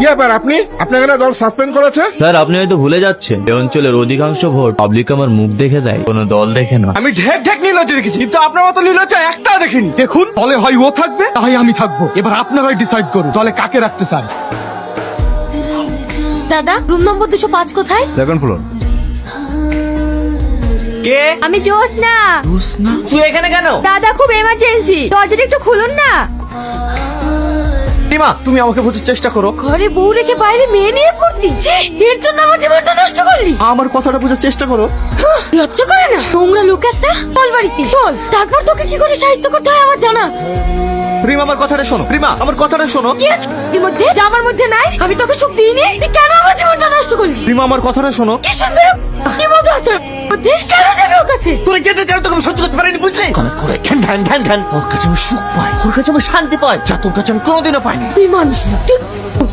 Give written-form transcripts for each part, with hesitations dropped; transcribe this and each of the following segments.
কি ব্যাপার আপনি আপনাকে না দল সাসপেন্ড করেছে? স্যার আপনি হয়তো ভুলে যাচ্ছেন এই অঞ্চলের অধিকাংশ ভোট পাবলিক আমার মুখ দেখে দেয়, কোনো দল দেখে না। আমি ঢেক ঢেক নির্লজ্জ দেখেছি, কিন্তু আপনার মতো নির্লজ্জ একটা দেখিনি। দেখুন, দলে হয় ও থাকবে তাই আমি থাকবো। এবার আপনারাই ডিসাইড করুন দলে কাকে রাখতে চান। দাদা, রুম নম্বর 205 কোথায়? Second floor. কে? আমি জোসনা। তুই এখানে কেন? দাদা খুব এমার্জেন্সি, দরজাটা একটু খুলুন না। রিমা, তুমি আমাকে বোঝার চেষ্টা করো। ঘরে বউ রেখে বাইরে মেয়ে নিয়ে ফুর্তি, ছি, এর জন্য আমার জীবনটা নষ্ট করলি। আমার কথাটা বোঝার চেষ্টা করো। লজ্জা করে না? নোংরা লোক একটা, বল বাড়িতে বল, তারপর তোকে কি করে সাহিত্য করতে হয় আমার জানা আছে। রিমা, আমার কথাটা শোনো। রিমা, আমার কথাটা শোনো। কি আছে এর মধ্যে যা আমার মধ্যে নাই? আমি তোকে সুখ দিইনি, তুই কেন আমার জীবনটা নষ্ট করলি? রিমা, আমার কথাটা শোনো। কি শুনবে? কি মতো আছে ওর মধ্যে? কেন যাবে ওর কাছে? তোর যেতে চাও তোকে আমি সহ্য করতে পারিনি, বুঝলে? কমেন্ট করে ঘ্যান ঘ্যান ঘ্যান ঘ্যান। ওর কাছে আমি সুখ পাই, ওর কাছে আমি শান্তি পাই, যা তোর কাছে আমি কোনোদিনও পাইনি। তুই মানুষ না, তুই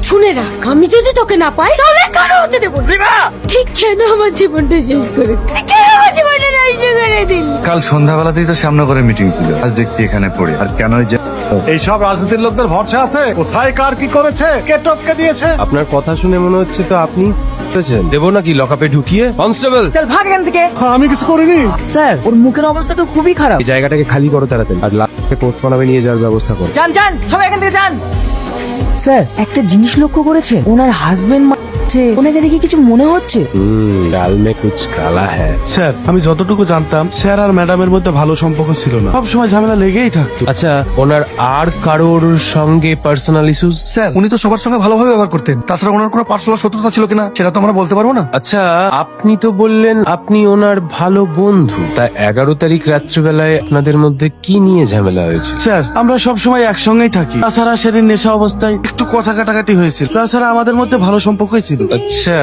শুনে রাখ, আমি যদি তোকে না পাই তাহলে কারো হতে দেবো না। রিমা, ঠিক কেন আমার জীবনটা শেষ করে তুই কেন আমার জীবনটা নষ্ট করে দিলি? কাল সন্ধ্যাবেলাতেই তো সামনে করে মিটিং ছিল, আজ দেখছি এখানে পড়ে। আর কেন এইসব রাজনীতির লোকদের ভরসা আছে? কোথায় কার কি করেছে, কে টপকে দিয়েছে? আপনার কথা শুনে মনে হচ্ছে তো আপনি দেবো নাকি লকআপে ঢুকিয়ে। কনস্টেবল, চল ভাগ এখান থেকে। আমি কিছু করিনি স্যার, ওর মুখের অবস্থা তো খুবই খারাপ। এই জায়গাটাকে খালি করো তাড়াতাড়ি, আর লাস্টে পোস্ট বানাবে নিয়ে যাওয়ার ব্যবস্থা করো। যান যান, সবাই এখান থেকে যান। স্যার, একটা জিনিস লক্ষ্য করেছেন, ওনার হাজবেন্ড ওনাকে দেখে কিছু মনে হচ্ছে? ডাল মে কুছ কালা হ্যায়। স্যার, আমি যতটুকু জানতাম স্যার আর ম্যাডামের মধ্যে ভালো সম্পর্ক ছিল না, সব সময় ঝামেলা লেগেই থাকতো। আচ্ছা, ওনার আর কারোর সঙ্গে পার্সোনাল ইস্যুস? স্যার, উনি তো সবার সঙ্গে ভালোভাবে ব্যবহার করতেন। তাছাড়া ওনার কোনো পার্সোনাল শত্রুতা ছিল কিনা সেটা তো আমরা বলতে পারবো না। আচ্ছা, আপনি তো বললেন আপনি ওনার ভালো বন্ধু, তা 11 তারিখ রাত্রিবেলায় আপনাদের মধ্যে কি নিয়ে ঝামেলা হয়েছে? স্যার, আমরা সব সময় একসঙ্গেই থাকি, তাছাড়া সেদিন নেশা অবস্থায় একটু কথা কাটাকাটি হয়েছিল, তাছাড়া আমাদের মধ্যে ভালো সম্পর্কই ছিল। আচ্ছা,